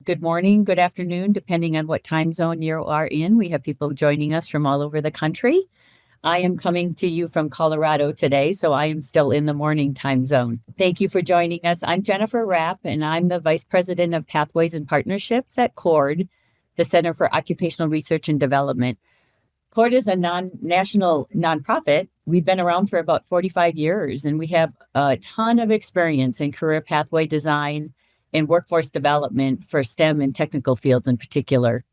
good morning, good afternoon, depending on what time zone you are in. We have people joining us from all over the country. I am coming to you from Colorado today, so I am still in the morning time zone. Thank you for joining us. I'm Jennifer Rapp, and I'm the Vice President of Pathways and Partnerships at CORD, the Center for Occupational Research and Development. CORD is a national nonprofit. We've been around for about 45 years, and we have a ton of experience in career pathway design and workforce development for STEM and technical fields in particular.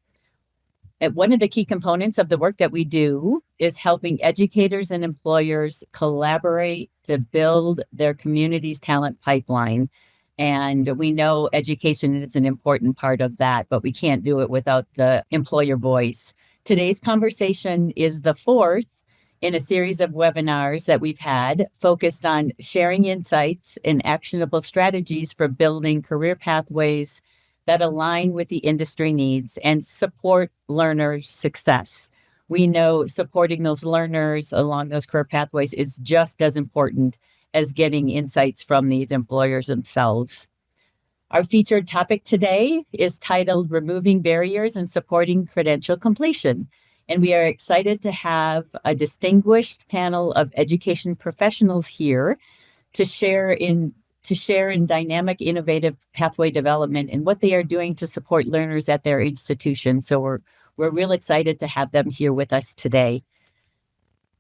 And one of the key components of the work that we do is helping educators and employers collaborate to build their community's talent pipeline. And we know education is an important part of that, but we can't do it without the employer voice. Today's conversation is the fourth in a series of webinars that we've had focused on sharing insights and actionable strategies for building career pathways that align with the industry needs and support learners' success. We know supporting those learners along those career pathways is just as important as getting insights from these employers themselves. Our featured topic today is titled Removing Barriers and Supporting Credential Completion. And we are excited to have a distinguished panel of education professionals here to share in dynamic, innovative pathway development and what they are doing to support learners at their institution. So we're real excited to have them here with us today.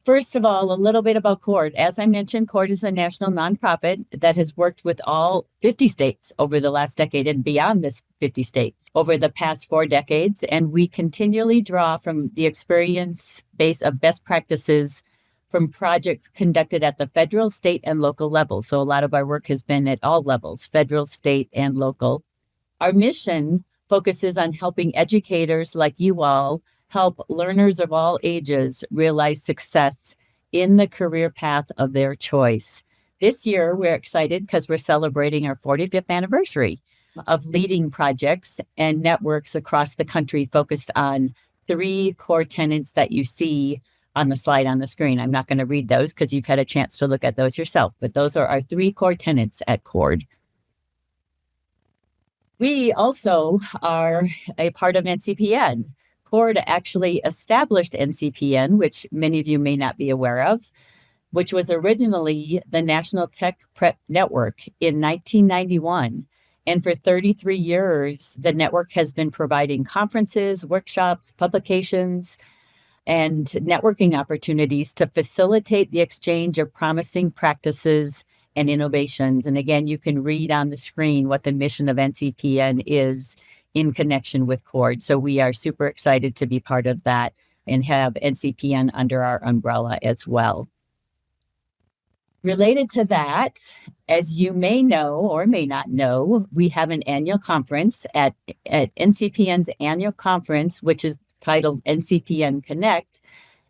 First of all, a little bit about CORD. As I mentioned, CORD is a national nonprofit that has worked with all 50 states over the last decade and beyond this 50 states over the past 4 decades. And we continually draw from the experience base of best practices from projects conducted at the federal, state, and local level. So a lot of our work has been at all levels, federal, state, and local. Our mission focuses on helping educators like you all help learners of all ages realize success in the career path of their choice. This year, we're excited because we're celebrating our 45th anniversary of leading projects and networks across the country focused on 3 core tenets that you see on the slide on the screen. I'm not going to read those because you've had a chance to look at those yourself, but those are our 3 core tenets at CORD. We also are a part of NCPN. CORD actually established NCPN, which many of you may not be aware of, which was originally the National Tech Prep Network in 1991. And for 33 years, the network has been providing conferences, workshops, publications, and networking opportunities to facilitate the exchange of promising practices and innovations. And again, you can read on the screen what the mission of NCPN is in connection with CORD. So we are super excited to be part of that and have NCPN under our umbrella as well. Related to that, as you may know or may not know, we have an annual conference at NCPN's annual conference, which is titled NCPN Connect.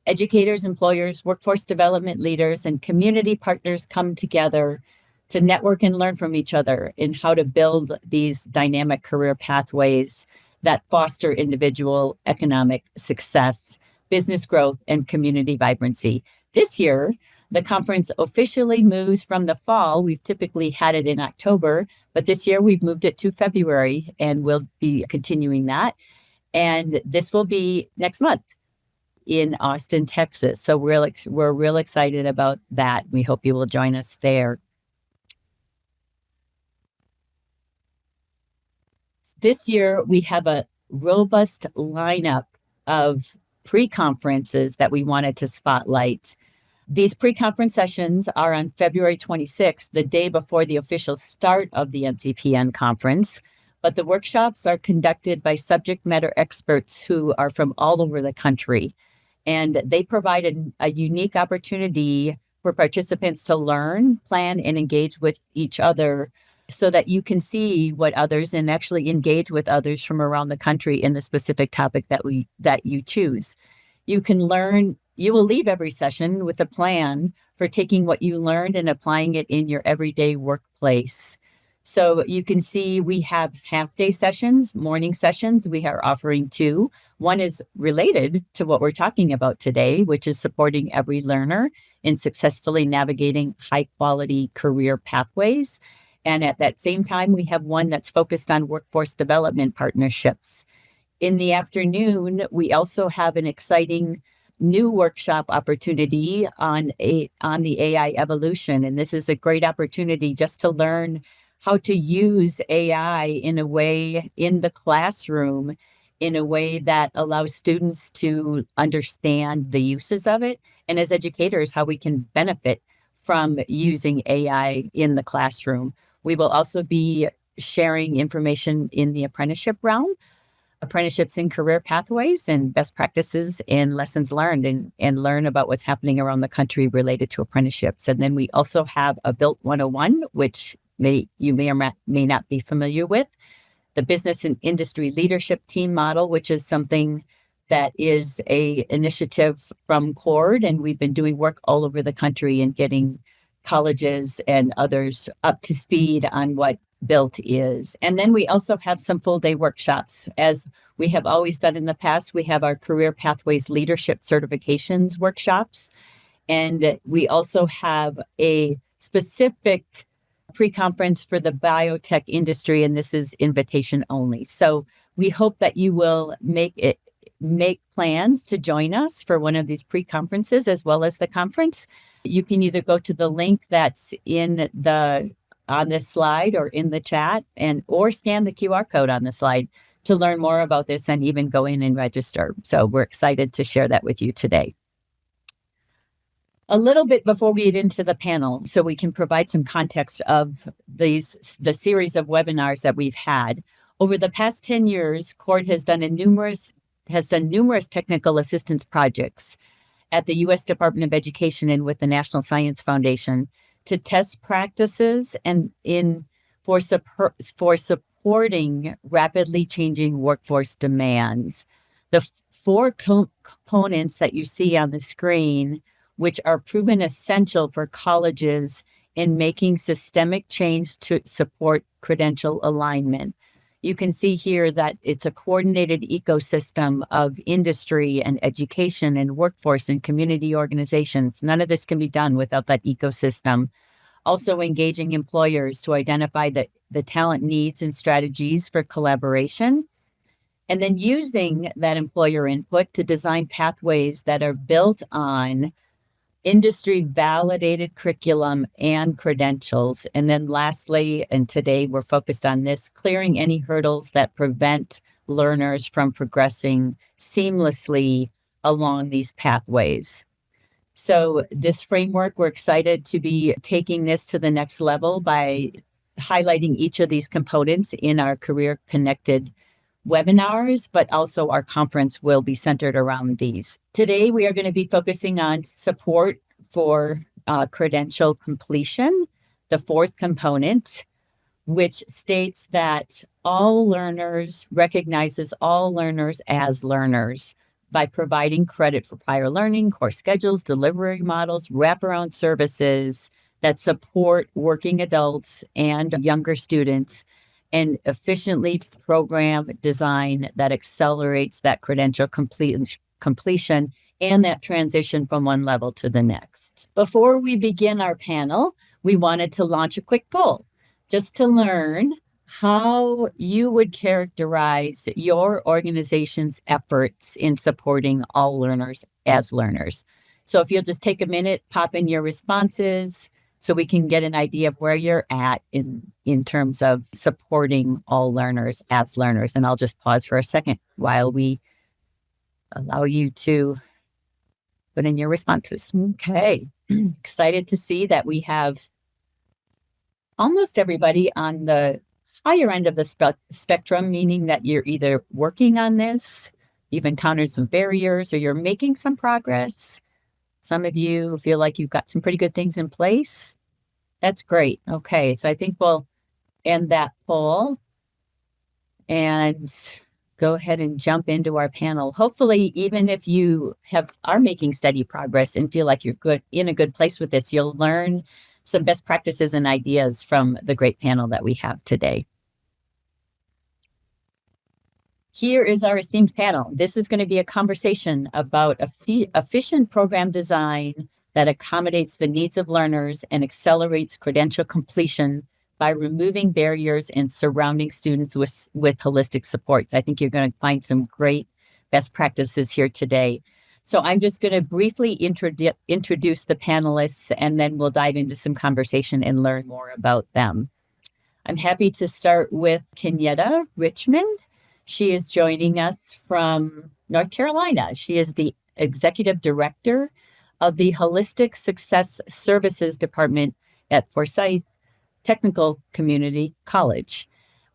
Educators, employers, workforce development leaders, and community partners come together to network and learn from each other in how to build these dynamic career pathways that foster individual economic success, business growth, and community vibrancy. This year, the conference officially moves from the fall. We've typically had it in October, but this year we've moved it to February, and we'll be continuing that. And this will be next month in Austin, Texas. So we're real excited about that. We hope you will join us there. This year, we have a robust lineup of pre-conferences that we wanted to spotlight. These pre-conference sessions are on February 26th, the day before the official start of the NCPN conference. But the workshops are conducted by subject matter experts who are from all over the country. And they provide a unique opportunity for participants to learn, plan, and engage with each other so that you can see what others and actually engage with others from around the country in the specific topic that you choose. You can learn, you will leave every session with a plan for taking what you learned and applying it in your everyday workplace. So you can see we have half-day sessions, morning sessions. We are offering 2. One is related to what we're talking about today, which is supporting every learner in successfully navigating high-quality career pathways. And at that same time, we have one that's focused on workforce development partnerships. In the afternoon, we also have an exciting new workshop opportunity on the AI evolution. And this is a great opportunity just to learn how to use AI in a way in the classroom, in a way that allows students to understand the uses of it. And as educators, how we can benefit from using AI in the classroom. We will also be sharing information in the apprenticeship realm, apprenticeships and career pathways and best practices and lessons learned, and learn about what's happening around the country related to apprenticeships. And then we also have a Built 101, which you may or may not be familiar with, the business and industry leadership team model, which is something that is a initiative from CORD. And we've been doing work all over the country and getting colleges and others up to speed on what Built is. And then we also have some full day workshops. As we have always done in the past, we have our Career Pathways Leadership Certifications workshops. And we also have a specific pre-conference for the biotech industry, and this is invitation only. So we hope that you will make plans to join us for one of these pre-conferences as well as the conference. You can either go to the link that's on this slide or in the chat, or scan the QR code on the slide to learn more about this and even go in and register. So we're excited to share that with you today. A little bit before we get into the panel, so we can provide some context of the series of webinars that we've had. Over the past 10 years, CORD has done numerous technical assistance projects at the U.S. Department of Education and with the National Science Foundation to test practices and for supporting rapidly changing workforce demands. The four components that you see on the screen, which are proven essential for colleges in making systemic change to support credential alignment. You can see here that it's a coordinated ecosystem of industry and education and workforce and community organizations. None of this can be done without that ecosystem. Also engaging employers to identify the talent needs and strategies for collaboration. And then using that employer input to design pathways that are built on industry validated curriculum and credentials. And then lastly, and today we're focused on this, clearing any hurdles that prevent learners from progressing seamlessly along these pathways. So this framework, we're excited to be taking this to the next level by highlighting each of these components in our Career Connected webinars, but also our conference will be centered around these. Today, we are going to be focusing on support for credential completion, the fourth component, which states that all learners recognizes all learners as learners by providing credit for prior learning, course schedules, delivery models, wraparound services that support working adults and younger students, and efficiently program design that accelerates that credential completion and that transition from one level to the next. Before we begin our panel, we wanted to launch a quick poll just to learn how you would characterize your organization's efforts in supporting all learners as learners. So if you'll just take a minute, pop in your responses, so we can get an idea of where you're at in terms of supporting all learners as learners. And I'll just pause for a second while we allow you to put in your responses. Okay, excited to see that we have almost everybody on the higher end of the spectrum, meaning that you're either working on this, you've encountered some barriers, or you're making some progress. Some of you feel like you've got some pretty good things in place. That's great. Okay, so I think we'll end that poll and go ahead and jump into our panel. Hopefully, even if you are making steady progress and feel like you're in a good place with this, you'll learn some best practices and ideas from the great panel that we have today. Here is our esteemed panel. This is going to be a conversation about efficient program design that accommodates the needs of learners and accelerates credential completion by removing barriers and surrounding students with holistic supports. I think you're going to find some great best practices here today. So I'm just going to briefly introduce the panelists, and then we'll dive into some conversation and learn more about them. I'm happy to start with Kenyatta Richmond. She is joining us from North Carolina. She is the Executive Director of the Holistic Success Services Department at Forsyth Technical Community College.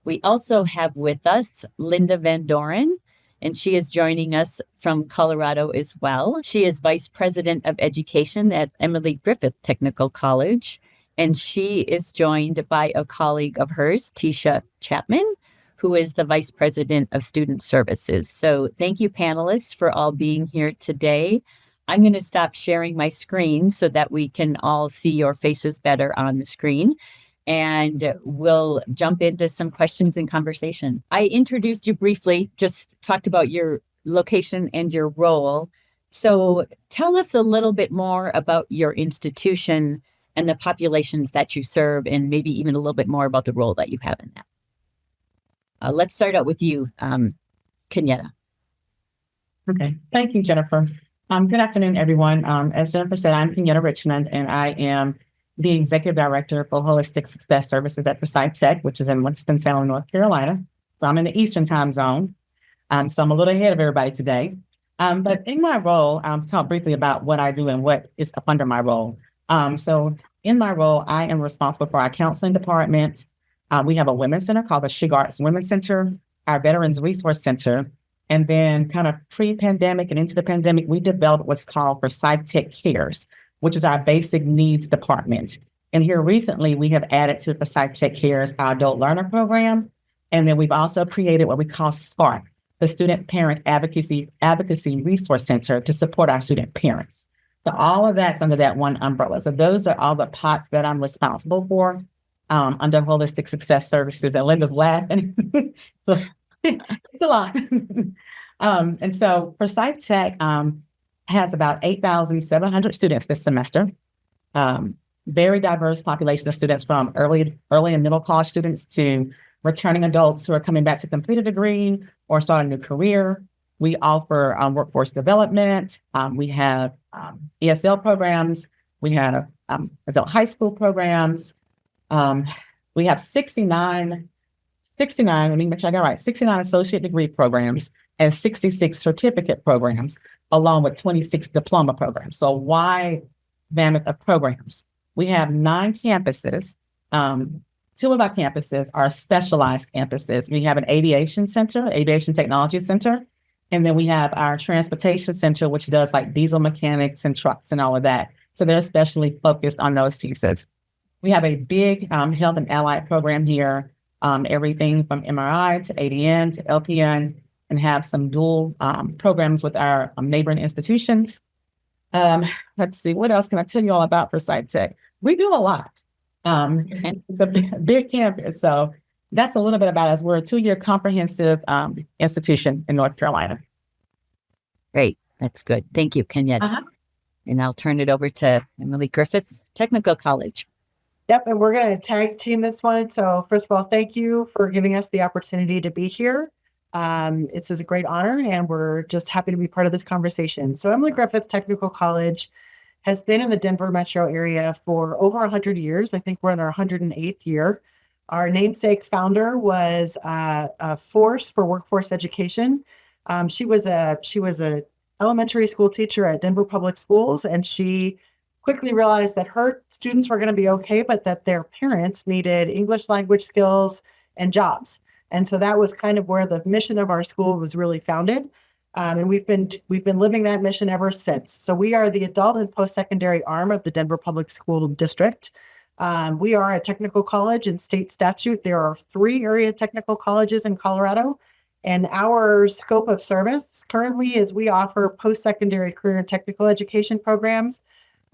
We also have with us Linda Van Doren, and she is joining us from Colorado as well. She is Vice President of Education at Emily Griffith Technical College, and she is joined by a colleague of hers, Tisha Chapman, who is the Vice President of Student Services. So thank you, panelists, for all being here today. I'm going to stop sharing my screen so that we can all see your faces better on the screen, and we'll jump into some questions and conversation. I introduced you briefly, just talked about your location and your role. So tell us a little bit more about your institution and the populations that you serve, and maybe even a little bit more about the role that you have in that. Let's start out with you, Kenyatta. Okay, thank you, Jennifer. Good afternoon, everyone. As Jennifer said, I'm Kenyatta Richmond, and I am the Executive Director for Holistic Success Services at Forsyth Tech, which is in Winston-Salem, North Carolina. So I'm in the Eastern time zone. So I'm a little ahead of everybody today. But in my role, I'll talk briefly about what I do and what is up under my role. So in my role, I am responsible for our counseling department. We have a women's center called the Shigarts Women's Center, our Veterans Resource Center, and then kind of pre-pandemic and into the pandemic, we developed what's called Forsyth Tech Cares, which is our basic needs department. And here recently, we have added to Forsyth Tech Cares our adult learner program. And then we've also created what we call SPARK, the Student Parent Advocacy Resource Center, to support our student parents. So all of that's under that one umbrella. So those are all the pots that I'm responsible for under Holistic Success Services. And Linda's laughing. So, it's a lot. And so Forsyth Tech has about 8,700 students this semester. Very diverse population of students, from early and middle college students to returning adults who are coming back to complete a degree or start a new career. We offer workforce development. We have ESL programs. We have adult high school programs. We have 69, let me make sure I got it right, 69 associate degree programs and 66 certificate programs, along with 26 diploma programs. So a wide gamut of programs. We have 9 campuses. 2 of our campuses are specialized campuses. We have an aviation center, aviation technology center, and then we have our transportation center, which does like diesel mechanics and trucks and all of that. So they're especially focused on those pieces. We have a big health and allied program here, everything from MRI to ADN to LPN, and have some dual programs with our neighboring institutions. Let's see, what else can I tell you all about Forsyth Tech? We do a lot. It's a big campus, so that's a little bit about us. We're a 2-year comprehensive institution in North Carolina. Great, that's good. Thank you, Kenyatta. And I'll turn it over to Emily Griffith Technical College. Yep, and we're going to tag team this one. So first of all, thank you for giving us the opportunity to be here. It's a great honor, and we're just happy to be part of this conversation. So Emily Griffith Technical College has been in the Denver metro area for over 100 years. I think we're in our 108th year. Our namesake founder was a force for workforce education. She was a elementary school teacher at Denver Public Schools, and she quickly realized that her students were going to be okay, but that their parents needed English language skills and jobs. And so that was kind of where the mission of our school was really founded. And we've been living that mission ever since. So we are the adult and post-secondary arm of the Denver Public School District. We are a technical college in state statute. There are 3 area technical colleges in Colorado. And our scope of service currently is we offer post-secondary career and technical education programs.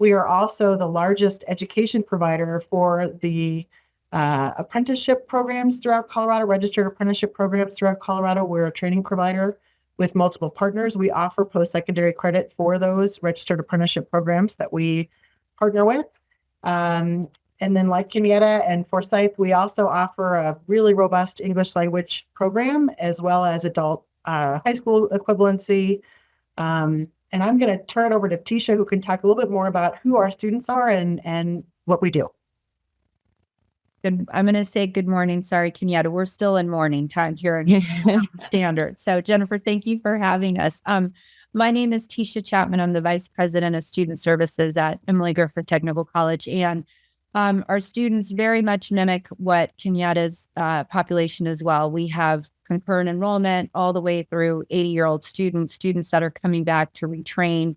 We are also the largest education provider for the apprenticeship programs throughout Colorado, registered apprenticeship programs throughout Colorado. We're a training provider with multiple partners. We offer post-secondary credit for those registered apprenticeship programs that we partner with. And then like Kenyatta and Forsyth, we also offer a really robust English language program as well as adult high school equivalency. And I'm going to turn it over to Tisha, who can talk a little bit more about who our students are and what we do. I'm going to say good morning. Sorry, Kenyatta. We're still in morning time here in Standard. So Jennifer, thank you for having us. My name is Tisha Chapman. I'm the Vice President of Student Services at Emily Griffith Technical College. And our students very much mimic what Kenyatta's population as well. We have concurrent enrollment all the way through 80-year-old students that are coming back to retrain.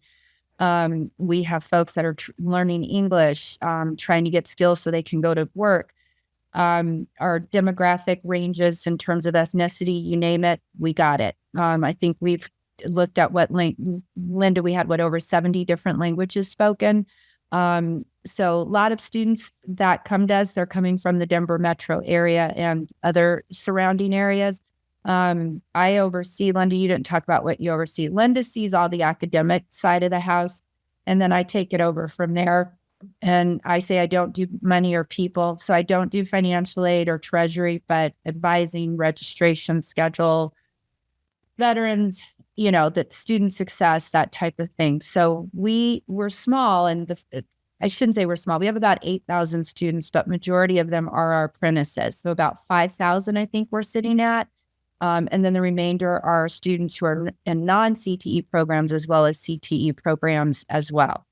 We have folks that are learning English, trying to get skills so they can go to work. Our demographic ranges in terms of ethnicity, you name it, we got it. I think we've looked at Linda, we had over 70 different languages spoken. So a lot of students that come to us, they're coming from the Denver metro area and other surrounding areas. I oversee, Linda, you didn't talk about what you oversee. Linda sees all the academic side of the house, and then I take it over from there. And I say I don't do money or people. So I don't do financial aid or treasury, but advising, registration, schedule, veterans, that student success, that type of thing. So we're small, and I shouldn't say we're small. We have about 8,000 students, but majority of them are our apprentices. So about 5,000, I think we're sitting at. And then the remainder are students who are in non-CTE programs as well as CTE programs as well.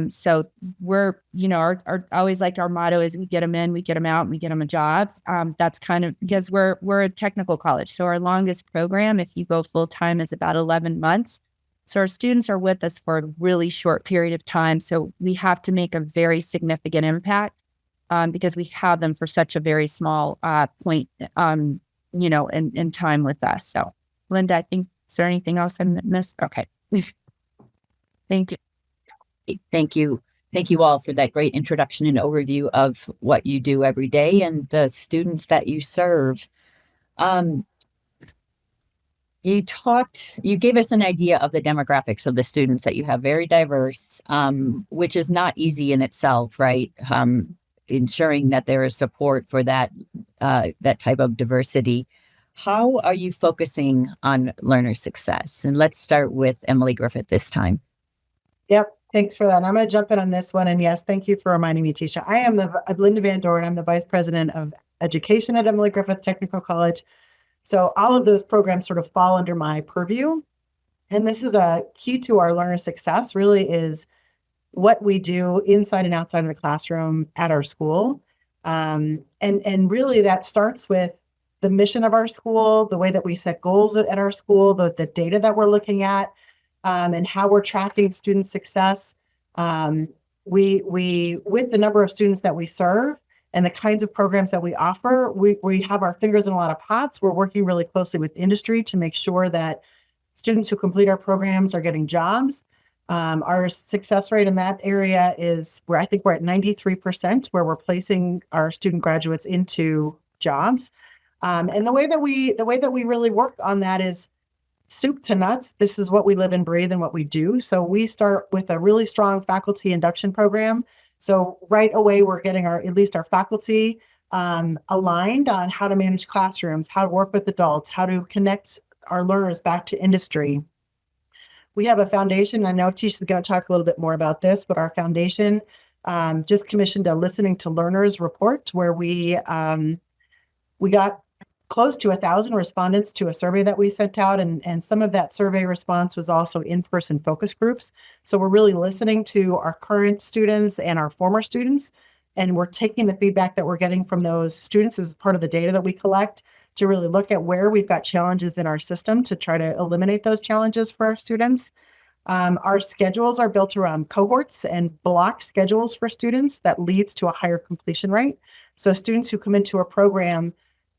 So we're, our always like our motto is we get them in, we get them out, and we get them a job. That's kind of because we're a technical college. So our longest program, if you go full time, is about 11 months. So our students are with us for a really short period of time. So we have to make a very significant impact, because we have them for such a very small, point, in time with us. So Linda, I think, is there anything else I missed? Okay. Thank you. Thank you. Thank you all for that great introduction and overview of what you do every day and the students that you serve. You gave us an idea of the demographics of the students that you have, very diverse, which is not easy in itself, right? Ensuring that there is support for that type of diversity. How are you focusing on learner success? And let's start with Emily Griffith this time. Yep. Thanks for that. I'm going to jump in on this one. And yes, thank you for reminding me, Tisha. I am Linda Van Doren. I'm the Vice President of Education at Emily Griffith Technical College. So all of those programs sort of fall under my purview. And this is a key to our learner success, really, is what we do inside and outside of the classroom at our school. And really that starts with the mission of our school, the way that we set goals at our school, the data that we're looking at, and how we're tracking student success. We with the number of students that we serve and the kinds of programs that we offer, we have our fingers in a lot of pots. We're working really closely with industry to make sure that students who complete our programs are getting jobs. Our success rate in that area is I think we're at 93%, where we're placing our student graduates into jobs. And the way that we really work on that is soup to nuts. This is what we live and breathe and what we do. So we start with a really strong faculty induction program. So right away, we're getting at least our faculty aligned on how to manage classrooms, how to work with adults, how to connect our learners back to industry. We have a foundation. I know Tisha is going to talk a little bit more about this, but our foundation just commissioned a Listening to Learners report where we got close to 1,000 respondents to a survey that we sent out. And some of that survey response was also in-person focus groups. So we're really listening to our current students and our former students. And we're taking the feedback that we're getting from those students as part of the data that we collect to really look at where we've got challenges in our system to try to eliminate those challenges for our students. Our schedules are built around cohorts and block schedules for students that leads to a higher completion rate. So students who come into a program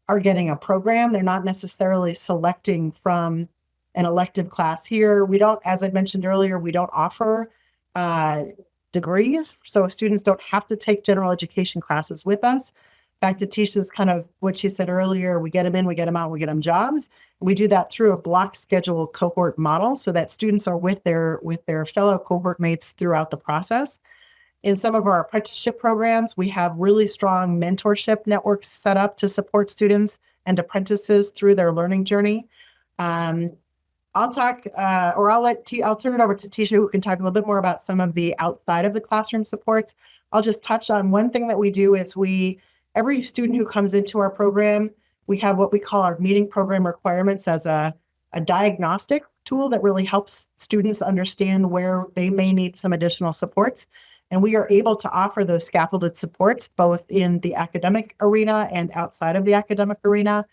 are getting a program. They're not necessarily selecting from an elective class here. We don't, as I mentioned earlier, we don't offer degrees. So students don't have to take general education classes with us. Back to Tisha's kind of what she said earlier, we get them in, we get them out, we get them jobs. We do that through a block schedule cohort model so that students are with their fellow cohort mates throughout the process. In some of our apprenticeship programs, we have really strong mentorship networks set up to support students and apprentices through their learning journey. I'll talk, or I'll turn it over to Tisha, who can talk a little bit more about some of the outside of the classroom supports. I'll just touch on one thing that we do is every student who comes into our program, we have what we call our meeting program requirements as a diagnostic tool that really helps students understand where they may need some additional supports. And we are able to offer those scaffolded supports both in the academic arena and outside of the academic arena.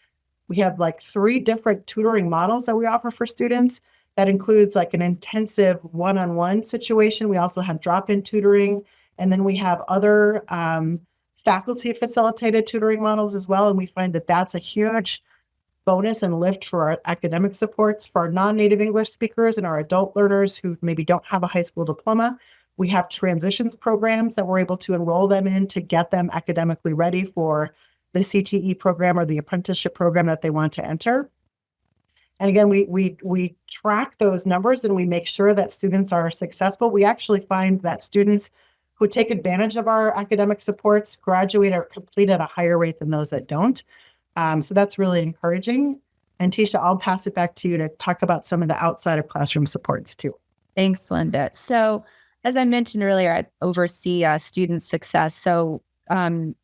We have like 3 different tutoring models that we offer for students. That includes like an intensive one-on-one situation. We also have drop-in tutoring. And then we have other faculty facilitated tutoring models as well. And we find that that's a huge bonus and lift for our academic supports for our non-native English speakers and our adult learners who maybe don't have a high school diploma. We have transitions programs that we're able to enroll them in to get them academically ready for the CTE program or the apprenticeship program that they want to enter. And again, we track those numbers and we make sure that students are successful. We actually find that students who take advantage of our academic supports graduate or complete at a higher rate than those that don't. So that's really encouraging. And Tisha, I'll pass it back to you to talk about some of the outside of classroom supports too. Thanks, Linda. So as I mentioned earlier, I oversee student success. So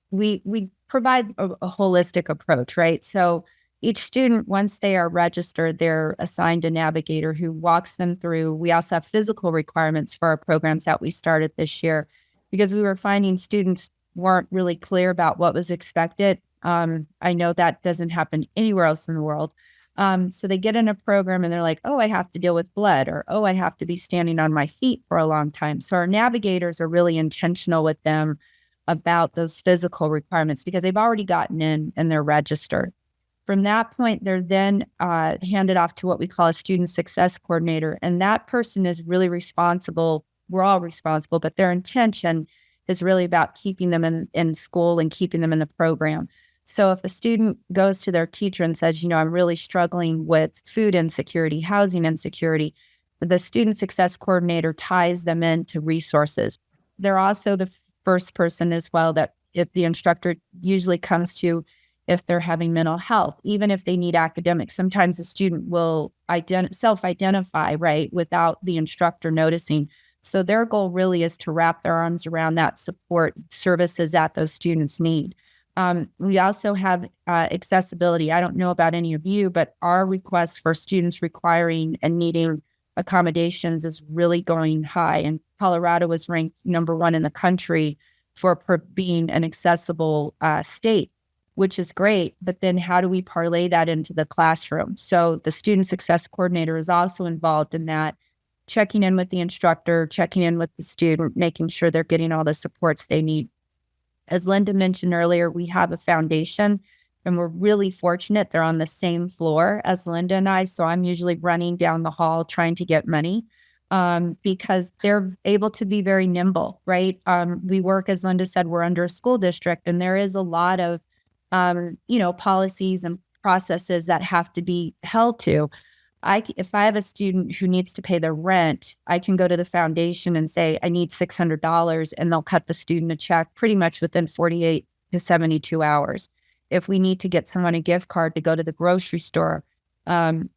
we provide a holistic approach, right? So each student, once they are registered, they're assigned a navigator who walks them through. We also have physical requirements for our programs that we started this year because we were finding students weren't really clear about what was expected. I know that doesn't happen anywhere else in the world. So they get in a program and they're like, oh, I have to deal with blood, or, oh, I have to be standing on my feet for a long time. So our navigators are really intentional with them about those physical requirements because they've already gotten in and they're registered. From that point, they're then handed off to what we call a student success coordinator. And that person is really responsible. We're all responsible, but their intention is really about keeping them in school and keeping them in the program. So if a student goes to their teacher and says, I'm really struggling with food insecurity, housing insecurity, the student success coordinator ties them into resources. They're also the first person as well that if the instructor usually comes to if they're having mental health, even if they need academics. Sometimes the student will self-identify, right, without the instructor noticing. So their goal really is to wrap their arms around that support services that those students need. We also have accessibility. I don't know about any of you, but our requests for students requiring and needing accommodations is really going high. And Colorado was ranked #1 in the country for being an accessible state, which is great. But then how do we parlay that into the classroom? So the student success coordinator is also involved in that, checking in with the instructor, checking in with the student, making sure they're getting all the supports they need. As Linda mentioned earlier, we have a foundation and we're really fortunate. They're on the same floor as Linda and I. So I'm usually running down the hall trying to get money because they're able to be very nimble, right? We work, as Linda said, we're under a school district and there is a lot of, policies and processes that have to be held to. If I have a student who needs to pay their rent, I can go to the foundation and say, I need $600, and they'll cut the student a check pretty much within 48 to 72 hours. If we need to get someone a gift card to go to the grocery store,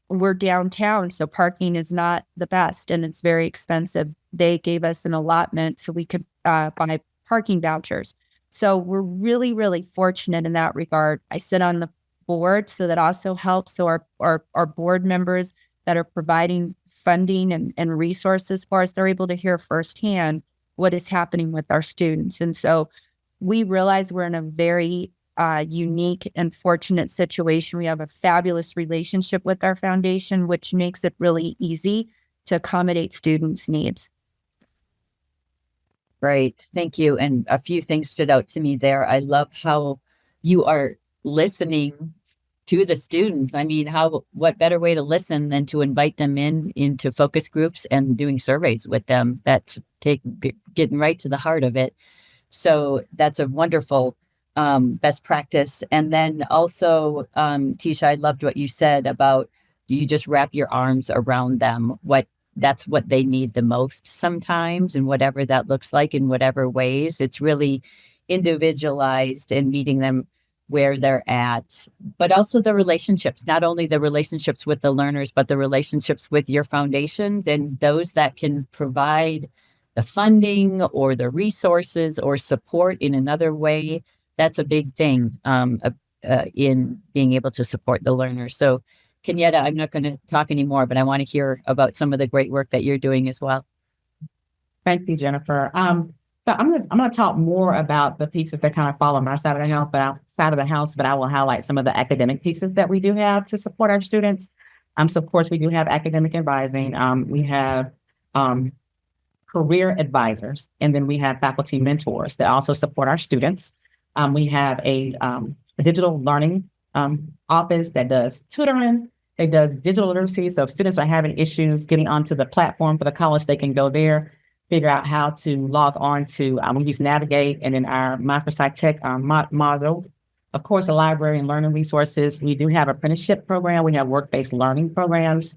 we're downtown, so parking is not the best and it's very expensive. They gave us an allotment so we could buy parking vouchers. So we're really, really fortunate in that regard. I sit on the board, so that also helps. So our board members that are providing funding and resources for us, they're able to hear firsthand what is happening with our students. And so we realize we're in a very unique and fortunate situation. We have a fabulous relationship with our foundation, which makes it really easy to accommodate students' needs. Great. Thank you. And a few things stood out to me there. I love how you are listening to the students. I mean, what better way to listen than to invite them into focus groups and doing surveys with them that getting right to the heart of it. So that's a wonderful best practice. And then also, Tisha, I loved what you said about you just wrap your arms around them. What that's what they need the most sometimes, and whatever that looks like in whatever ways. It's really individualized and meeting them where they're at, but also the relationships, not only the relationships with the learners, but the relationships with your foundations and those that can provide the funding or the resources or support in another way. That's a big thing in being able to support the learners. So, Kenyatta, I'm not going to talk anymore, but I want to hear about some of the great work that you're doing as well. Thank you, Jennifer. So I'm gonna talk more about the pieces that kind of fall on my side of the house, but I will highlight some of the academic pieces that we do have to support our students. So of course we do have academic advising. We have career advisors, and then we have faculty mentors that also support our students. We have a digital learning office that does tutoring. It does digital literacy. So if students are having issues getting onto the platform for the college, they can go there, figure out how to log on to, we use Navigate, and then our Microsoft Tech model. Of course, the library and learning resources. We do have apprenticeship program. We have work-based learning programs.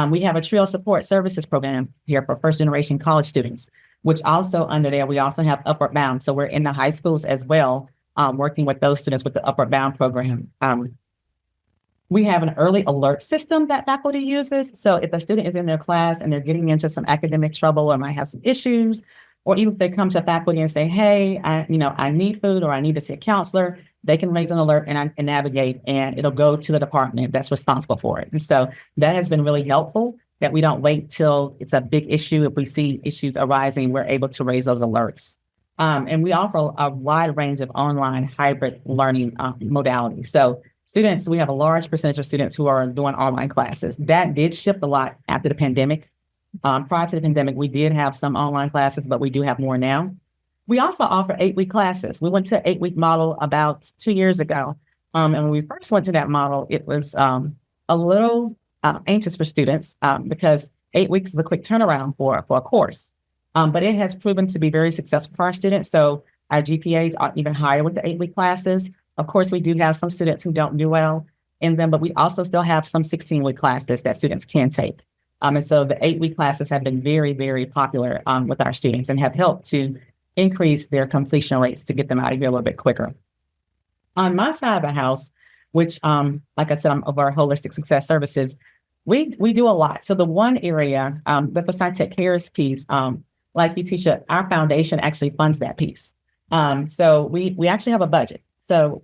We have a TRIO support services program here for first-generation college students, which also under there, we also have Upward Bound. So we're in the high schools as well, working with those students with the Upward Bound program. We have an early alert system that faculty uses. So if a student is in their class and they're getting into some academic trouble or might have some issues, or even if they come to faculty and say, hey, I need food or I need to see a counselor, they can raise an alert and Navigate, and it'll go to the department that's responsible for it. And so that has been really helpful, that we don't wait till it's a big issue. If we see issues arising, we're able to raise those alerts. And we offer a wide range of online hybrid learning modalities. So students, we have a large percentage of students who are doing online classes. That did shift a lot after the pandemic. Prior to the pandemic, we did have some online classes, but we do have more now. We also offer 8-week classes. We went to an 8-week model about 2 years ago. And when we first went to that model, it was a little anxious for students because 8 weeks is a quick turnaround for a course. But it has proven to be very successful for our students. So our GPAs are even higher with the 8-week classes. Of course, we do have some students who don't do well in them, but we also still have some 16-week classes that students can take. And so the 8-week classes have been very, very popular with our students and have helped to increase their completion rates to get them out of here a little bit quicker. On my side of the house, which, like I said, I'm of our holistic success services, we do a lot. So the one area, the SciTech Cares piece, like you, Tisha, our foundation actually funds that piece. So we actually have a budget. So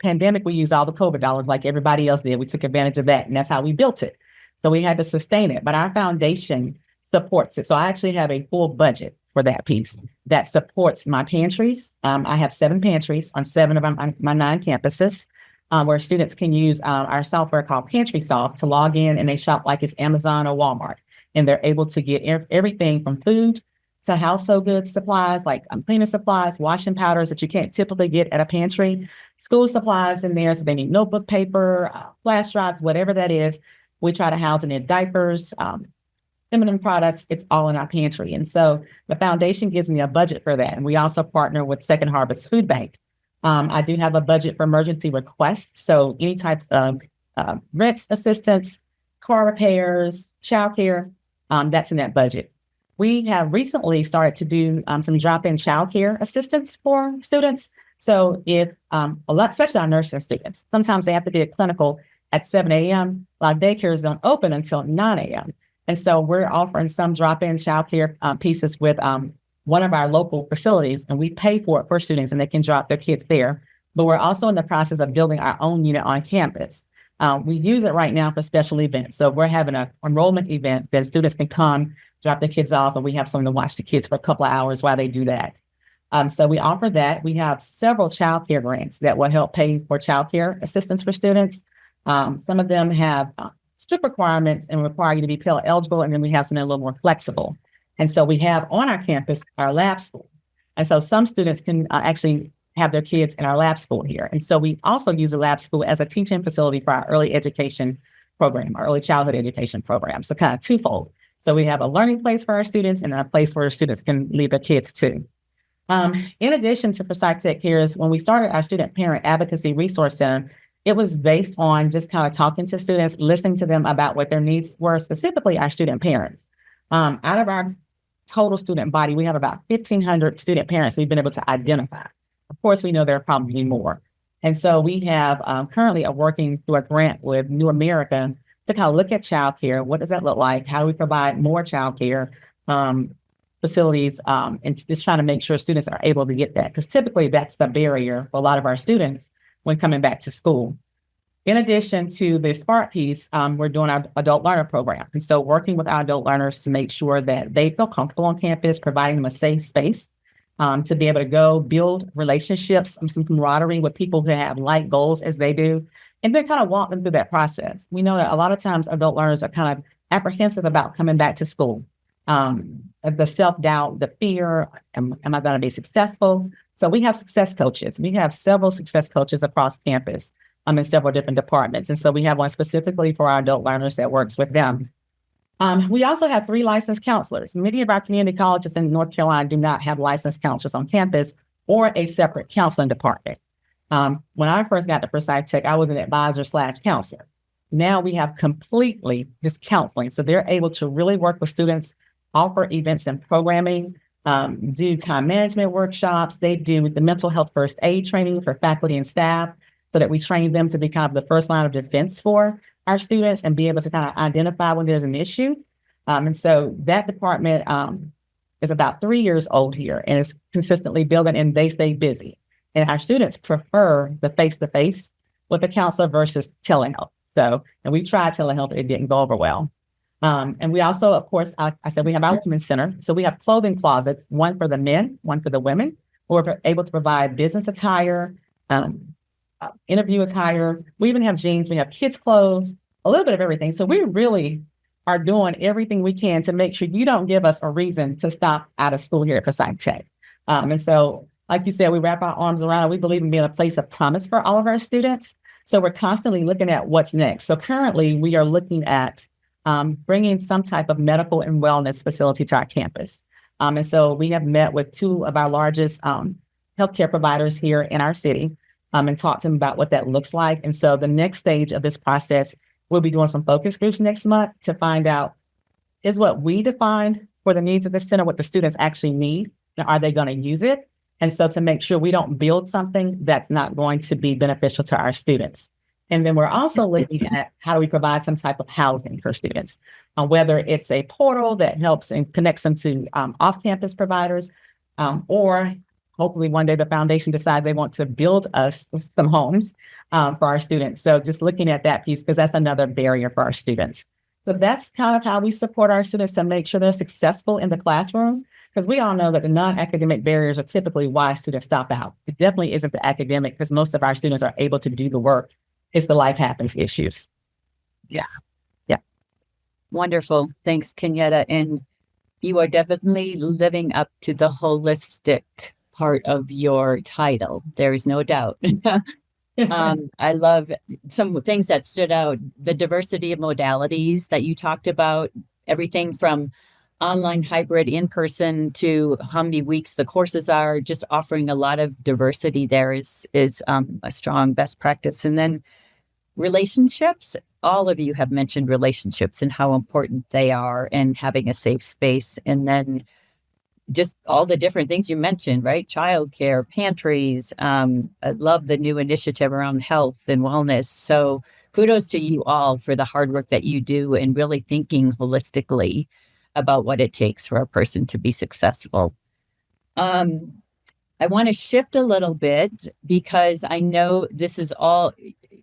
pandemic, we used all the COVID dollars like everybody else did. We took advantage of that, and that's how we built it. So we had to sustain it, but our foundation supports it. So I actually have a full budget for that piece that supports my pantries. I have 7 pantries on 7 of my 9 campuses where students can use our software called PantrySoft to log in, and they shop like it's Amazon or Walmart. And they're able to get everything from food to household goods supplies, like cleaning supplies, washing powders that you can't typically get at a pantry, school supplies in there. So they need notebook paper, flash drives, whatever that is. We try to house in their diapers, feminine products. It's all in our pantry. And so the foundation gives me a budget for that. And we also partner with Second Harvest Food Bank. I do have a budget for emergency requests. So any types of rent assistance, car repairs, childcare, that's in that budget. We have recently started to do some drop-in childcare assistance for students. So if especially our nursing students, sometimes they have to be at clinical at 7 a.m. A lot of daycares don't open until 9 a.m. And so we're offering some drop-in childcare pieces with one of our local facilities, and we pay for it for students, and they can drop their kids there. But we're also in the process of building our own unit on campus. We use it right now for special events. So we're having an enrollment event that students can come, drop their kids off, and we have someone to watch the kids for a couple of hours while they do that. So we offer that. We have several childcare grants that will help pay for childcare assistance for students. Some of them have strict requirements and require you to be Pell eligible, and then we have something a little more flexible. And so we have on our campus our lab school. And so some students can actually have their kids in our lab school here. And so we also use the lab school as a teaching facility for our early education program, our early childhood education program. So kind of twofold. So we have a learning place for our students and a place where students can leave their kids too. In addition to SciTech Cares, when we started our Student Parent Advocacy Resource Center, it was based on just kind of talking to students, listening to them about what their needs were, specifically our student parents. Out of our total student body, we have about 1,500 student parents we've been able to identify. Of course, we know there are probably more. And so we have currently working through a grant with New America to kind of look at childcare. What does that look like? How do we provide more childcare facilities, and just trying to make sure students are able to get that? Because typically that's the barrier for a lot of our students when coming back to school. In addition to the SPARK piece, we're doing our adult learner program. And so working with our adult learners to make sure that they feel comfortable on campus, providing them a safe space to be able to go build relationships, some camaraderie with people who have like goals as they do, and then kind of walk them through that process. We know that a lot of times adult learners are kind of apprehensive about coming back to school. The self-doubt, the fear, am I going to be successful? So we have success coaches. We have several success coaches across campus in several different departments. And so we have one specifically for our adult learners that works with them. We also have 3 licensed counselors. Many of our community colleges in North Carolina do not have licensed counselors on campus or a separate counseling department. When I first got to Forsyth Tech, I was an advisor/counselor. Now we have completely just counseling. So they're able to really work with students, offer events and programming, do time management workshops. They do the mental health first aid training for faculty and staff so that we train them to be kind of the first line of defense for our students and be able to kind of identify when there's an issue. And so that department is about 3 years old here and is consistently building, and they stay busy. And our students prefer the face-to-face with the counselor versus telehealth. So, and we tried telehealth, it didn't go over well. And we also, of course, I said we have our women's center. So we have clothing closets, one for the men, one for the women. We're able to provide business attire, interview attire. We even have jeans. We have kids' clothes, a little bit of everything. So we really are doing everything we can to make sure you don't give us a reason to stop out of school here at Forsyth Tech. And so, like you said, we wrap our arms around it. We believe in being a place of promise for all of our students. So we're constantly looking at what's next. So currently we are looking at bringing some type of medical and wellness facility to our campus. And so we have met with 2 of our largest healthcare providers here in our city and talked to them about what that looks like. And so the next stage of this process, we'll be doing some focus groups next month to find out, is what we defined for the needs of the center what the students actually need? And are they going to use it? And so to make sure we don't build something that's not going to be beneficial to our students. And then we're also looking at how do we provide some type of housing for students, whether it's a portal that helps and connects them to off-campus providers, or hopefully one day the foundation decides they want to build us some homes for our students. So just looking at that piece, because that's another barrier for our students. So that's kind of how we support our students to make sure they're successful in the classroom, because we all know that the non-academic barriers are typically why students stop out. It definitely isn't the academic, because most of our students are able to do the work. It's the life happens issues. Yeah. Wonderful. Thanks, Kenyatta. And you are definitely living up to the holistic part of your title. There is no doubt. I love some things that stood out, the diversity of modalities that you talked about, everything from online, hybrid, in-person to how many weeks the courses are, just offering a lot of diversity there is a strong best practice. And then relationships, all of you have mentioned relationships and how important they are and having a safe space. And then just all the different things you mentioned, right? Childcare, pantries. I love the new initiative around health and wellness. So kudos to you all for the hard work that you do and really thinking holistically about what it takes for a person to be successful. I want to shift a little bit because I know this is all,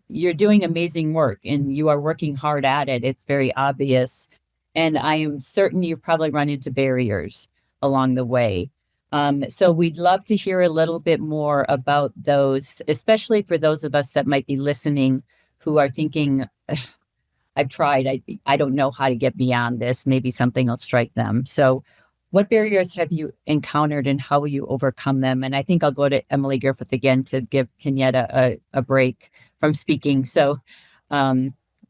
you're doing amazing work and you are working hard at it. It's very obvious. And I am certain you've probably run into barriers along the way. So we'd love to hear a little bit more about those, especially for those of us that might be listening who are thinking, I've tried, I don't know how to get beyond this. Maybe something will strike them. So what barriers have you encountered and how will you overcome them? And I think I'll go to Emily Griffith again to give Kenyatta a break from speaking. So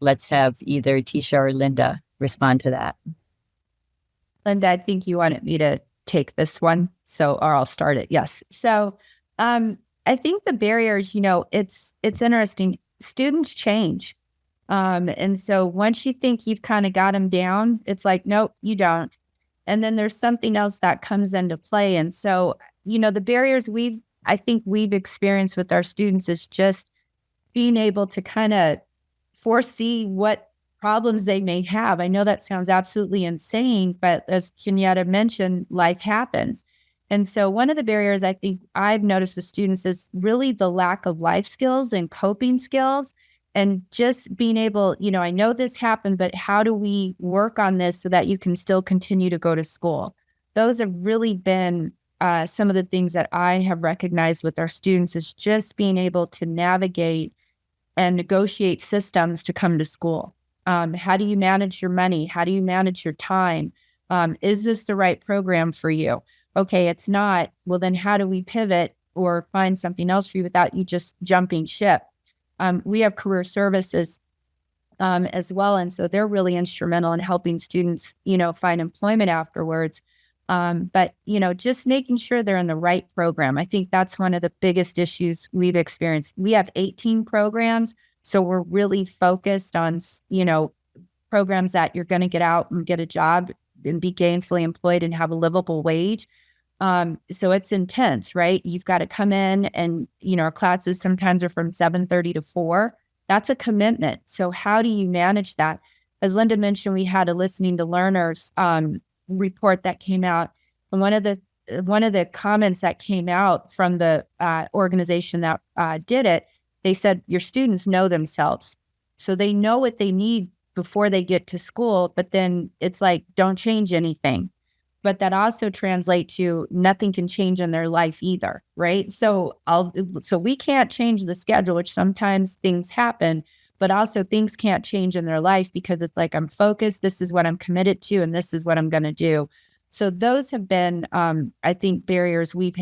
let's have either Tisha or Linda respond to that. Linda, I think you wanted me to take this one. So, or I'll start it. Yes. So I think the barriers, it's interesting. students change. And so once you think you've kind of got them down, it's like, nope, you don't. And then there's something else that comes into play. And so, the barriers I think we've experienced with our students is just being able to kind of foresee what problems they may have. I know that sounds absolutely insane, but as Kenyatta mentioned, life happens. And so one of the barriers I think I've noticed with students is really the lack of life skills and coping skills, and just being able, I know this happened, but how do we work on this so that you can still continue to go to school? Those have really been some of the things that I have recognized with our students, is just being able to navigate and negotiate systems to come to school. How do you manage your money? How do you manage your time? Is this the right program for you? Okay, it's not. Well, then how do we pivot or find something else for you without you just jumping ship? We have career services as well. And so they're really instrumental in helping students, find employment afterwards. But, just making sure they're in the right program. I think that's one of the biggest issues we've experienced. We have 18 programs, so we're really focused on, programs that you're going to get out and get a job and be gainfully employed and have a livable wage. So it's intense, right? You've got to come in and, our classes sometimes are from 7:30 to 4. That's a commitment. So how do you manage that? As Linda mentioned, we had a listening to learners report that came out. And one of the comments that came out from the organization that did it, they said, your students know themselves. So they know what they need before they get to school, but then it's like, don't change anything. But that also translates to nothing can change in their life either, right? So we can't change the schedule, which sometimes things happen, but also things can't change in their life because it's like, I'm focused, this is what I'm committed to, and this is what I'm going to do. So those have been, I think, barriers we've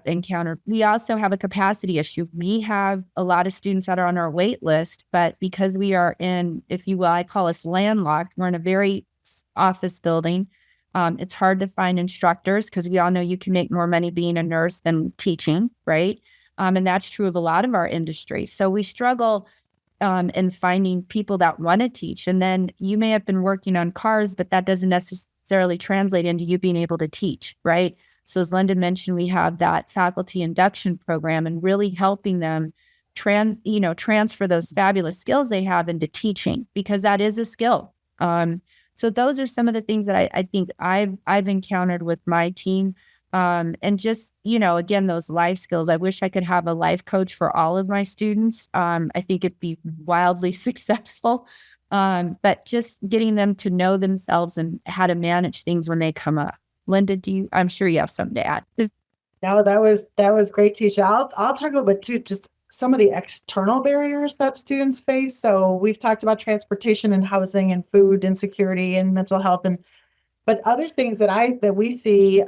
encountered. We also have a capacity issue. We have a lot of students that are on our wait list, but because we are in, if you will, I call us landlocked, we're in a very office building. It's hard to find instructors because we all know you can make more money being a nurse than teaching, right? And that's true of a lot of our industries. So we struggle in finding people that want to teach. And then you may have been working on cars, but that doesn't necessarily translate into you being able to teach, right? So as Linda mentioned, we have that faculty induction program and really helping them transfer those fabulous skills they have into teaching, because that is a skill. So those are some of the things that I think I've encountered with my team. And just, again, those life skills. I wish I could have a life coach for all of my students. I think it'd be wildly successful. But just getting them to know themselves and how to manage things when they come up. Linda, I'm sure you have something to add. No, that was great, Tisha. I'll talk a little bit too, just some of the external barriers that students face. So we've talked about transportation and housing and food insecurity and mental health, but other things that we see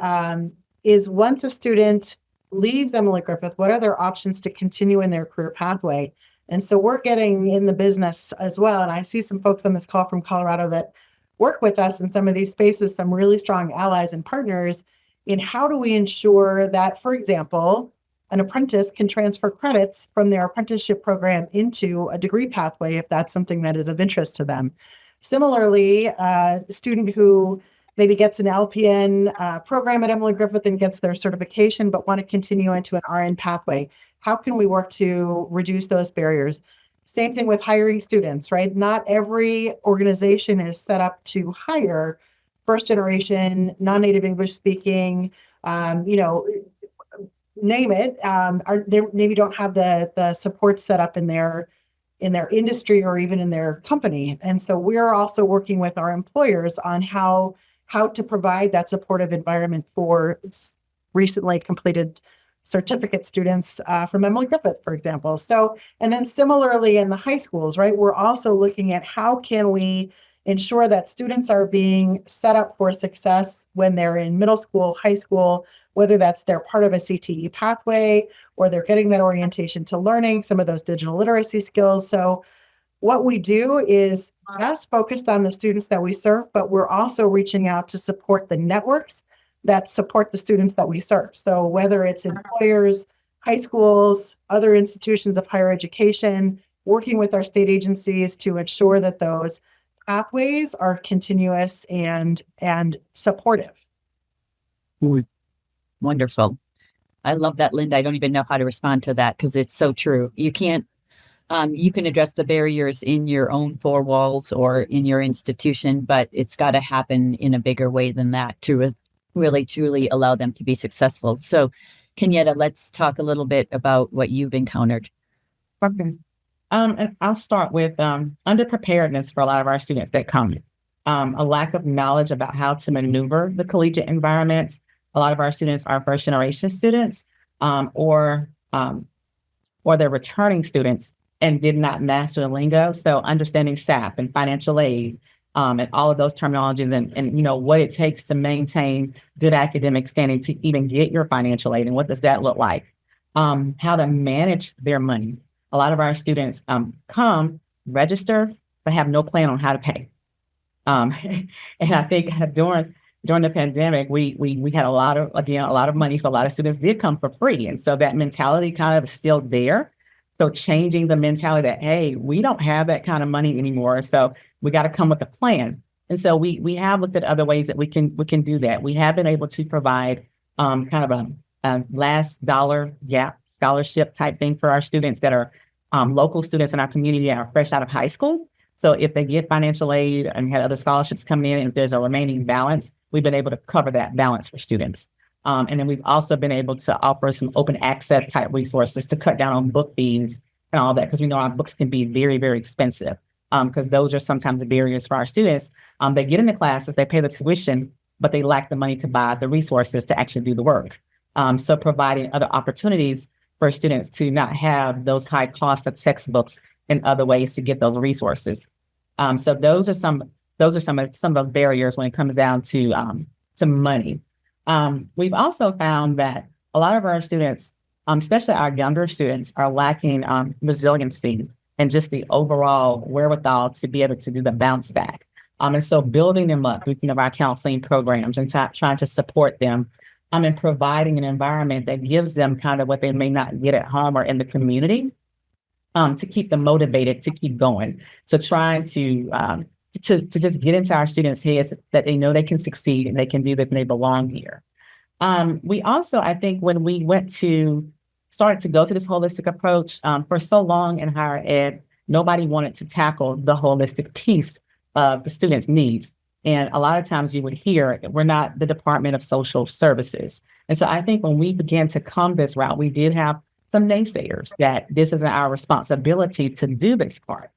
is once a student leaves Emily Griffith, what are their options to continue in their career pathway? And so we're getting in the business as well. And I see some folks on this call from Colorado that work with us in some of these spaces, some really strong allies and partners in how do we ensure that, for example, an apprentice can transfer credits from their apprenticeship program into a degree pathway if that's something that is of interest to them. Similarly, a student who maybe gets an LPN program at Emily Griffith and gets their certification, but want to continue into an RN pathway. How can we work to reduce those barriers? Same thing with hiring students, right? Not every organization is set up to hire first generation, non-native English speaking, name it, they maybe don't have the support set up in their industry or even in their company. And so we're also working with our employers on how to provide that supportive environment for recently completed certificate students from Emily Griffith, for example. So, and then similarly in the high schools, right, we're also looking at how can we ensure that students are being set up for success when they're in middle school, high school, whether that's they're part of a CTE pathway or they're getting that orientation to learning some of those digital literacy skills. So what we do is as focused on the students that we serve, but we're also reaching out to support the networks that support the students that we serve. So whether it's employers, high schools, other institutions of higher education, working with our state agencies to ensure that those pathways are continuous and supportive. Wonderful. I love that, Linda. I don't even know how to respond to that because it's so true. You can't, you can address the barriers in your own four walls or in your institution, but it's got to happen in a bigger way than that to really truly allow them to be successful. So, Kenyatta, let's talk a little bit about what you've encountered. Okay. And I'll start with underpreparedness for a lot of our students that come. A lack of knowledge about how to maneuver the collegiate environment. A lot of our students are first generation students, or they're returning students and did not master the lingo. So understanding SAP and financial aid, and all of those terminologies and what it takes to maintain good academic standing to even get your financial aid and what does that look like? How to manage their money. A lot of our students come, register, but have no plan on how to pay. And I think during the pandemic, we had a lot of money. So a lot of students did come for free. And so that mentality kind of is still there. So changing the mentality that, hey, we don't have that kind of money anymore. So we got to come with a plan. And so we have looked at other ways that we can do that. We have been able to provide kind of a last dollar gap scholarship type thing for our students that are local students in our community that are fresh out of high school. So if they get financial aid and had other scholarships coming in, and if there's a remaining balance, we've been able to cover that balance for students. And then we've also been able to offer some open access type resources to cut down on book fees and all that, because we know our books can be very, very expensive, because those are sometimes the barriers for our students. They get into classes, they pay the tuition, but they lack the money to buy the resources to actually do the work. So providing other opportunities for students to not have those high costs of textbooks and other ways to get those resources. So those are some of those barriers when it comes down to money. We've also found that a lot of our students, especially our younger students, are lacking resiliency and just the overall wherewithal to be able to do the bounce back. And so building them up with our counseling programs and trying to support them, and providing an environment that gives them kind of what they may not get at home or in the community, to keep them motivated to keep going. So trying to just get into our students' heads that they know they can succeed and they can do this and they belong here. We also, I think, when we started to go to this holistic approach, for so long in higher ed, nobody wanted to tackle the holistic piece of the students' needs. And a lot of times you would hear, we're not the Department of Social Services. And so I think when we began to come this route, we did have some naysayers that this isn't our responsibility to do this part.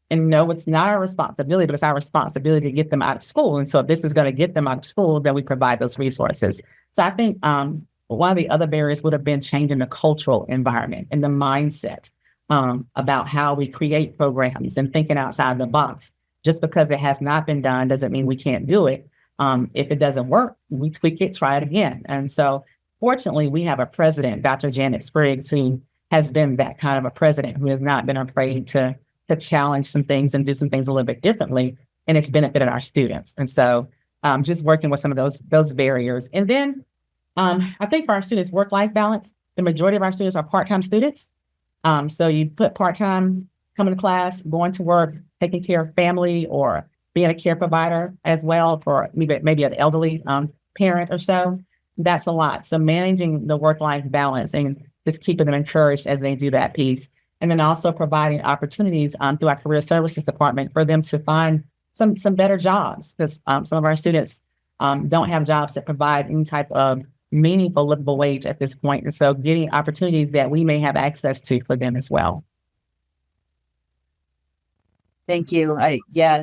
And no, it's not our responsibility, but it's our responsibility to get them out of school. And so if this is going to get them out of school, then we provide those resources. So I think one of the other barriers would have been changing the cultural environment and the mindset about how we create programs and thinking outside the box. Just because it has not been done doesn't mean we can't do it. If it doesn't work, we tweak it, try it again. And so fortunately, we have a president, Dr. Janet Spriggs, who has been that kind of a president who has not been afraid to challenge some things and do some things a little bit differently. And it's benefited our students. And so just working with some of those barriers. And then I think for our students, work-life balance, the majority of our students are part-time students. So you put part-time, coming to class, going to work, taking care of family, or being a care provider as well for maybe an elderly parent or so. That's a lot. So managing the work-life balance and just keeping them encouraged as they do that piece. And then also providing opportunities through our career services department for them to find some better jobs, because some of our students don't have jobs that provide any type of meaningful livable wage at this point. And so getting opportunities that we may have access to for them as well. Thank you.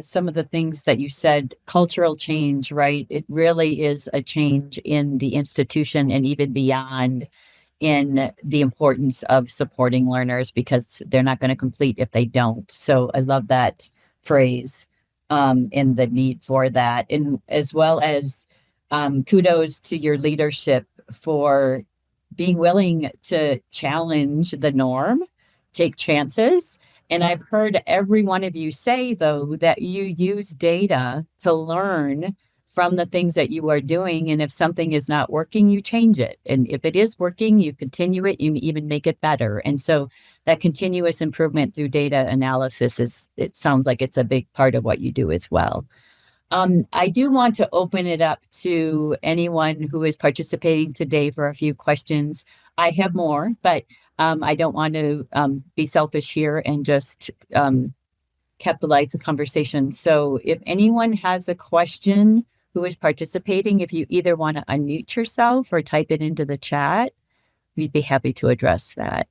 Some of the things that you said, cultural change, right? It really is a change in the institution and even beyond, in the importance of supporting learners, because they're not going to complete if they don't. So I love that phrase, and the need for that. And as well as kudos to your leadership for being willing to challenge the norm, take chances. And I've heard every one of you say, though, that you use data to learn from the things that you are doing. And if something is not working, you change it. And if it is working, you continue it, you even make it better. And so that continuous improvement through data analysis it sounds like it's a big part of what you do as well. I do want to open it up to anyone who is participating today for a few questions. I have more, but I don't want to be selfish here and just capitalize the conversation. So if anyone has a question who is participating, if you either want to unmute yourself or type it into the chat, we'd be happy to address that.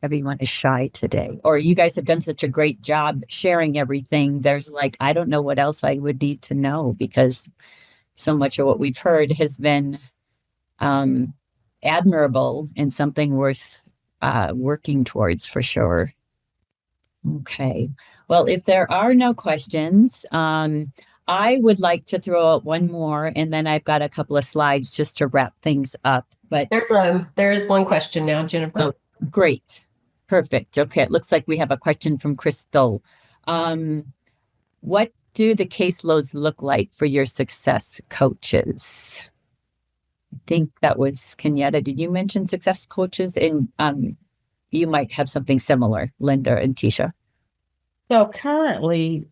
Everyone is shy today, or you guys have done such a great job sharing everything. There's like, I don't know what else I would need to know because so much of what we've heard has been admirable and something worth working towards for sure. Okay. Well, if there are no questions, I would like to throw out one more, and then I've got a couple of slides just to wrap things up. But there is one question now, Jennifer. Oh, great. Perfect. Okay. It looks like we have a question from Crystal. What do the caseloads look like for your success coaches? I think that was Kenyatta. Did you mention success coaches? And you might have something similar, Linda and Tisha. So currently,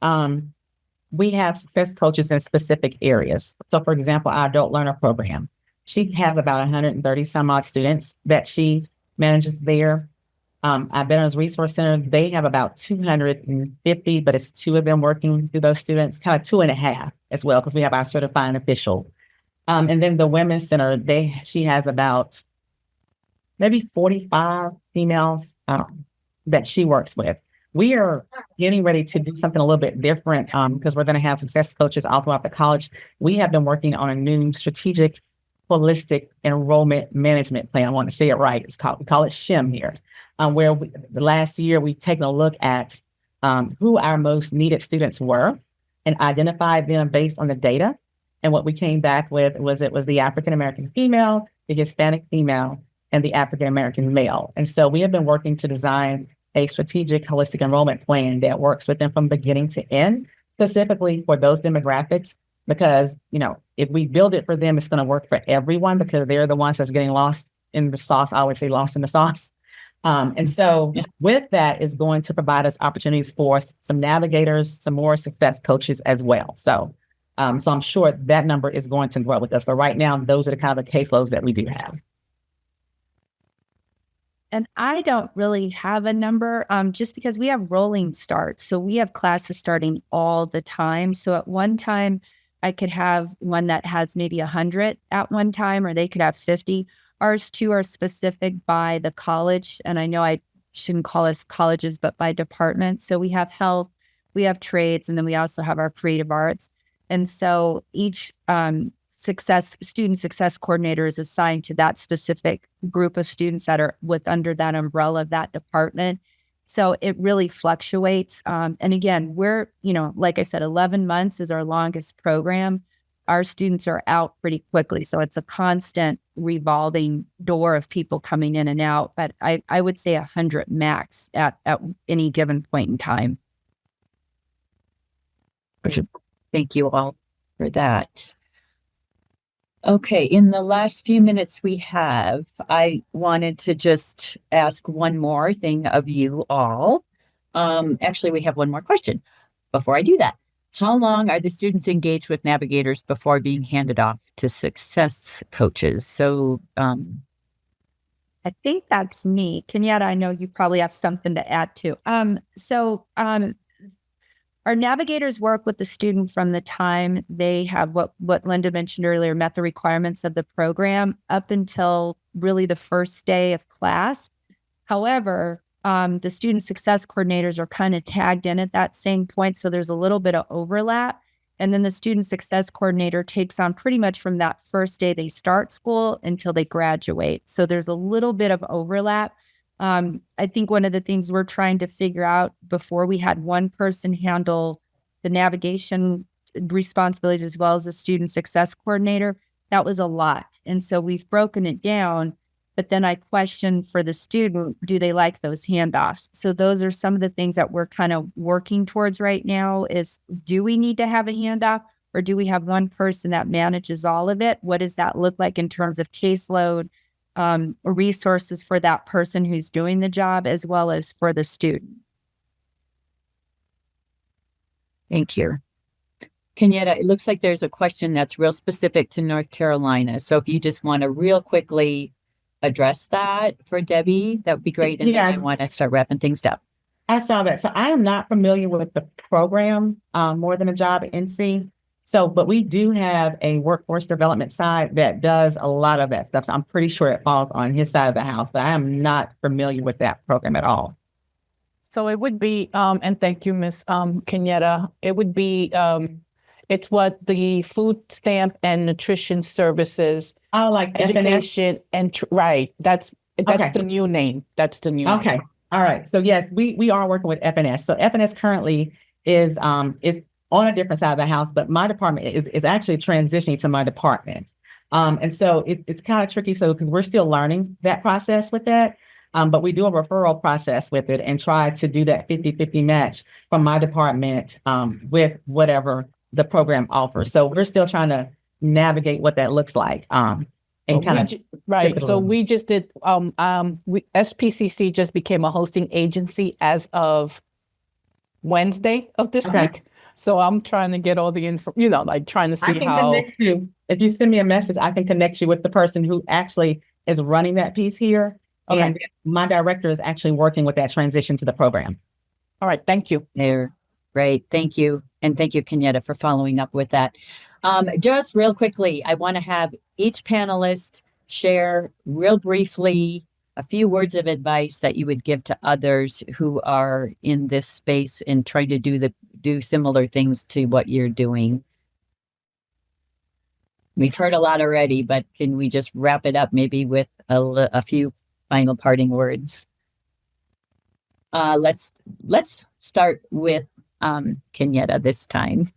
we have success coaches in specific areas. So for example, our adult learner program, she has about 130 some odd students that she manages there. Our Veterans Resource Center, they have about 250, but it's 2 of them working through those students, kind of 2.5 as well, because we have our certifying official. And then the Women's Center, she has about maybe 45 females that she works with. We are getting ready to do something a little bit different because we're going to have success coaches all throughout the college. We have been working on a new strategic holistic enrollment management plan. I want to say it right. We call it SHIM here, where the last year we've taken a look at who our most needed students were and identified them based on the data. And what we came back with was the African-American female, the Hispanic female, and the African-American male. And so we have been working to design a strategic holistic enrollment plan that works with them from beginning to end, specifically for those demographics, because, if we build it for them, it's going to work for everyone because they're the ones that's getting lost in the sauce. I always say lost in the sauce. And so with that is going to provide us opportunities for some navigators, some more success coaches as well. So I'm sure that number is going to grow with us. But right now, those are the kind of caseloads that we do have. And I don't really have a number just because we have rolling starts. So we have classes starting all the time. So at one time, I could have one that has maybe 100 at one time, or they could have 50. Ours too are specific by the college. And I know I shouldn't call us colleges, but by department. So we have health, we have trades, and then we also have our creative arts. And so each student success coordinator is assigned to that specific group of students that are under that umbrella of that department. So it really fluctuates. And again, we're, like I said, 11 months is our longest program. Our students are out pretty quickly. So it's a constant revolving door of people coming in and out. But I would say 100 max at any given point in time. Thank you all for that. Okay, in the last few minutes we have, I wanted to just ask one more thing of you all. Actually, we have one more question. Before I do that, how long are the students engaged with navigators before being handed off to success coaches? So, I think that's me. Kenyatta, I know you probably have something to add too. Our navigators work with the student from the time they have what Linda mentioned earlier, met the requirements of the program up until really the first day of class. However, the student success coordinators are kind of tagged in at that same point. So there's a little bit of overlap. And then the student success coordinator takes on pretty much from that first day they start school until they graduate. So there's a little bit of overlap. I think one of the things we're trying to figure out before we had one person handle the navigation responsibilities as well as the student success coordinator, that was a lot. And so we've broken it down. But then I question for the student, do they like those handoffs? So those are some of the things that we're kind of working towards right now is, do we need to have a handoff, or do we have one person that manages all of it? What does that look like in terms of caseload, resources for that person who's doing the job, as well as for the student? Thank you. Kenyatta, it looks like there's a question that's real specific to North Carolina. So if you just want to real quickly address that for Debbie, that would be great. And then I Yes. want to start wrapping things up. I saw that. So I am not familiar with the program, more than a job at NC. So, but we do have a workforce development side that does a lot of that stuff. So I'm pretty sure it falls on his side of the house, but I am not familiar with that program at all. So it would be, and thank you, Ms. Kenyatta. It would be, it's what the food stamp and nutrition services, Oh, like FNS? education, right. That's Okay. the new name. That's the new name. Okay. All right. So yes, we are working with FNS. So FNS currently is on a different side of the house, but my department is actually transitioning to my department. And so it's kind of tricky. So because we're still learning that process with that. But we do a referral process with it and try to do that 50-50 match from my department with whatever the program offers. So we're still trying to navigate what that looks like. And kind of Right. it So along. we just did, SPCC just became a hosting agency as of Wednesday of this Okay. week. So I'm trying to get all the info, like trying to I see can how. connect you. If you send me a message, I can connect you with the person who actually is running that piece here. Okay. And my director is actually working with that transition to the program. All right. Thank you. There. Great. Thank you. And thank you, Kenyatta, for following up with that. Just real quickly, I want to have each panelist share real briefly a few words of advice that you would give to others who are in this space and trying to do similar things to what you're doing. We've heard a lot already, but can we just wrap it up maybe with a few final parting words? Let's start with Kenyatta this time.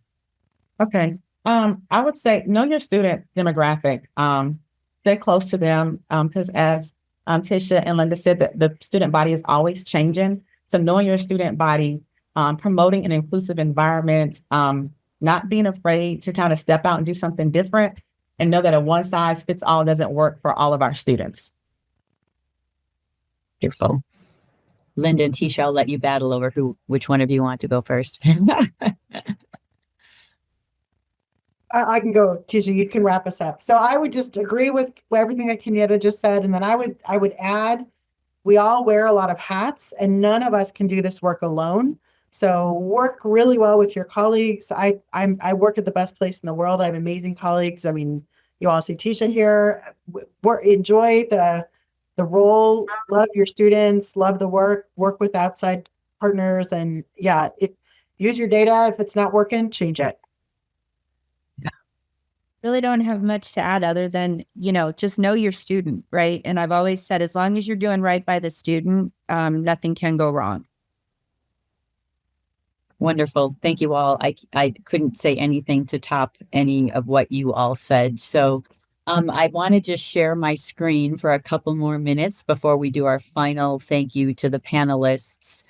Okay. I would say know your student demographic. Stay close to them. Because as Tisha and Linda said, that the student body is always changing. So knowing your student body, promoting an inclusive environment, not being afraid to kind of step out and do something different, and know that a one size fits all doesn't work for all of our students. Beautiful. Linda and Tisha, I'll let you battle over which one of you want to go first. I can go, Tisha, you can wrap us up. So I would just agree with everything that Kenyatta just said. And then I would add, we all wear a lot of hats and none of us can do this work alone. So work really well with your colleagues. I work at the best place in the world. I have amazing colleagues. I mean, you all see Tisha here. Enjoy the role, love your students, love the work with outside partners. And yeah, use your data. If it's not working, change it. Really don't have much to add other than, just know your student, right? And I've always said, as long as you're doing right by the student, nothing can go wrong. Wonderful. Thank you all. I couldn't say anything to top any of what you all said. So I want to just share my screen for a couple more minutes before we do our final thank you to the panelists.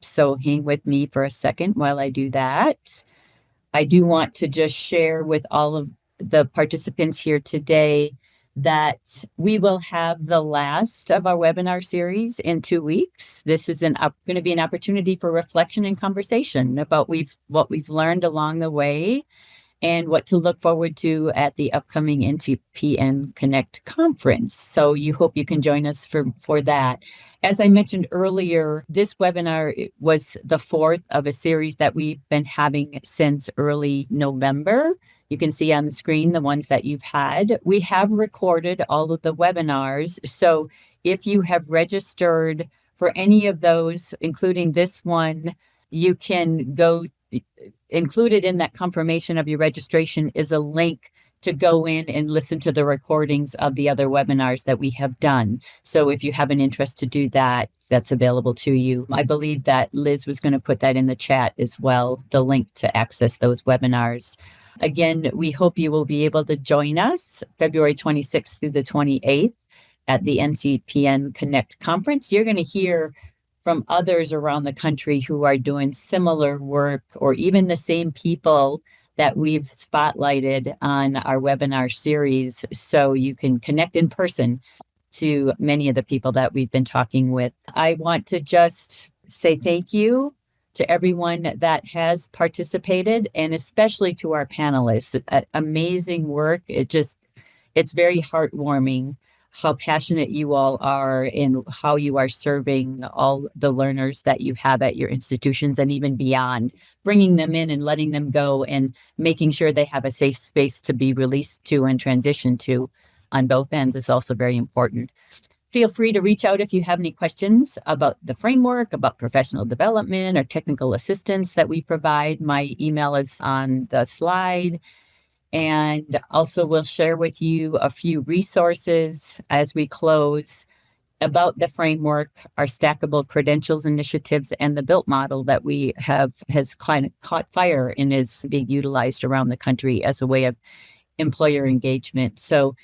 So hang with me for a second while I do that. I do want to just share with all of the participants here today that we will have the last of our webinar series in 2 weeks. This is going to be an opportunity for reflection and conversation about what we've learned along the way and what to look forward to at the upcoming NCPN Connect conference. So you hope you can join us for that. As I mentioned earlier, this webinar was the fourth of a series that we've been having since early November. You can see on the screen the ones that you've had. We have recorded all of the webinars. So if you have registered for any of those, including this one, you can go. Included in that confirmation of your registration is a link to go in and listen to the recordings of the other webinars that we have done. So if you have an interest to do that, that's available to you. I believe that Liz was going to put that in the chat as well, the link to access those webinars. Again, we hope you will be able to join us February 26th through the 28th at the NCPN Connect conference. You're going to hear from others around the country who are doing similar work, or even the same people that we've spotlighted on our webinar series. So you can connect in person to many of the people that we've been talking with. I want to just say thank you to everyone that has participated, and especially to our panelists. Amazing work. It's very heartwarming how passionate you all are and how you are serving all the learners that you have at your institutions and even beyond, bringing them in and letting them go and making sure they have a safe space to be released to and transition to on both ends is also very important. Feel free to reach out if you have any questions about the framework, about professional development or technical assistance that we provide. My email is on the slide. And also we'll share with you a few resources as we close about the framework, our stackable credentials initiatives, and the built model that we have has caught fire and is being utilized around the country as a way of employer engagement. So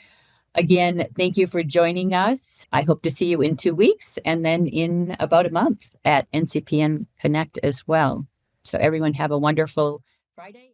again, thank you for joining us. I hope to see you in 2 weeks and then in about a month at NCPN Connect as well. So everyone have a wonderful Friday.